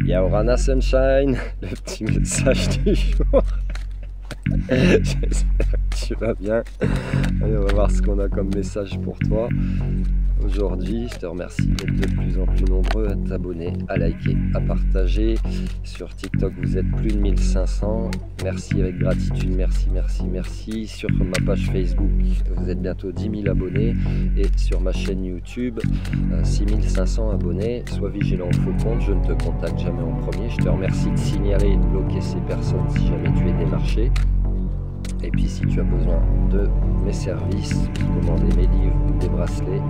Yaorana Sunshine, le petit message du jour. J'espère que tu vas bien. Allez, on va voir ce qu'on a comme message pour toi. Aujourd'hui, je te remercie d'être de plus en plus nombreux à t'abonner, à liker, à partager. Sur TikTok, vous êtes plus de 1500. Merci avec gratitude, merci, merci, merci. Sur ma page Facebook, vous êtes bientôt 10 000 abonnés. Et sur ma chaîne YouTube, 6500 abonnés. Sois vigilant au faux compte, je ne te contacte jamais en premier. Je te remercie de signaler et de bloquer ces personnes si jamais tu es démarché. Et puis si tu as besoin de mes services, commander mes livres ou des bracelets,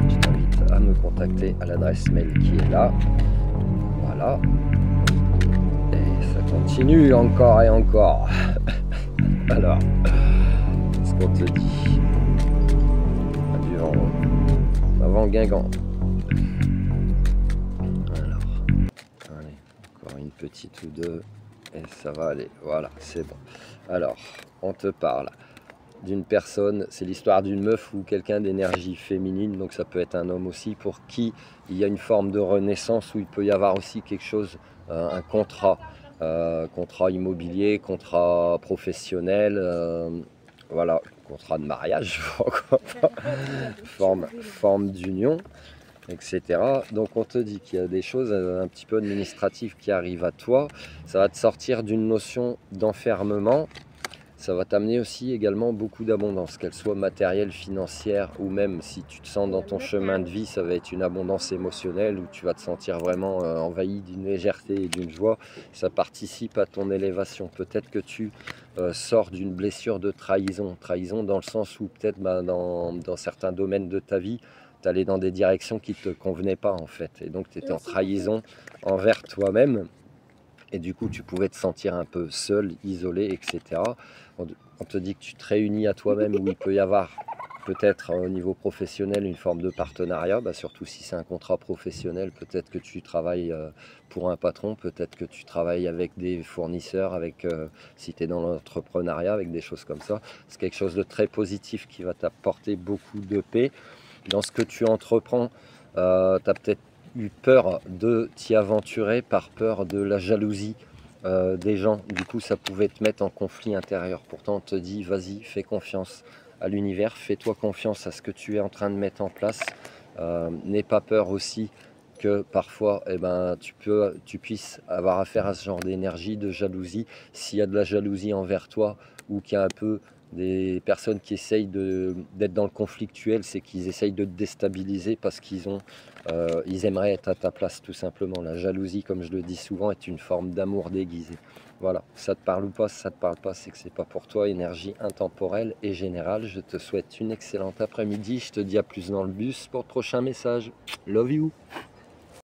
je t'invite à me contacter à l'adresse mail qui est là. Voilà. Et ça continue encore et encore. Alors, qu'est-ce qu'on te dit? Du vent avant Guingamp. Alors, allez, encore une petite ou deux. Et ça va aller, voilà, c'est bon. Alors, on te parle d'une personne, c'est l'histoire d'une meuf ou quelqu'un d'énergie féminine, donc ça peut être un homme aussi, pour qui il y a une forme de renaissance, où il peut y avoir aussi quelque chose, un contrat, contrat immobilier, contrat professionnel, voilà, contrat de mariage, forme d'union, etc. Donc on te dit qu'il y a des choses un petit peu administratives qui arrivent à toi. Ça va te sortir d'une notion d'enfermement. Ça va t'amener aussi également beaucoup d'abondance, qu'elle soit matérielle, financière, ou même si tu te sens dans ton chemin de vie, ça va être une abondance émotionnelle où tu vas te sentir vraiment envahi d'une légèreté et d'une joie. Ça participe à ton élévation. Peut-être que tu sors d'une blessure de trahison. Trahison dans le sens où peut-être dans certains domaines de ta vie, tu allais dans des directions qui ne te convenaient pas en fait. Et donc tu étais en trahison envers toi-même. Et du coup, tu pouvais te sentir un peu seul, isolé, etc. On te dit que tu te réunis à toi-même, où il peut y avoir peut-être au niveau professionnel une forme de partenariat, surtout si c'est un contrat professionnel. Peut-être que tu travailles pour un patron, peut-être que tu travailles avec des fournisseurs, si tu es dans l'entrepreneuriat, avec des choses comme ça. C'est quelque chose de très positif qui va t'apporter beaucoup de paix. Dans ce que tu entreprends, tu as peut-être eu peur de t'y aventurer par peur de la jalousie des gens. Du coup, ça pouvait te mettre en conflit intérieur. Pourtant, on te dit, vas-y, fais confiance à l'univers, fais-toi confiance à ce que tu es en train de mettre en place. N'aie pas peur aussi que parfois tu puisses avoir affaire à ce genre d'énergie, de jalousie. S'il y a de la jalousie envers toi, ou qu'il y a un peu des personnes qui essayent d'être dans le conflictuel, c'est qu'ils essayent de te déstabiliser parce ils aimeraient être à ta place, tout simplement. La jalousie, comme je le dis souvent, est une forme d'amour déguisé. Voilà, ça te parle ou pas, si ça te parle pas, c'est que c'est pas pour toi. Énergie intemporelle et générale. Je te souhaite une excellente après-midi. Je te dis à plus dans le bus pour le prochain message. Love you.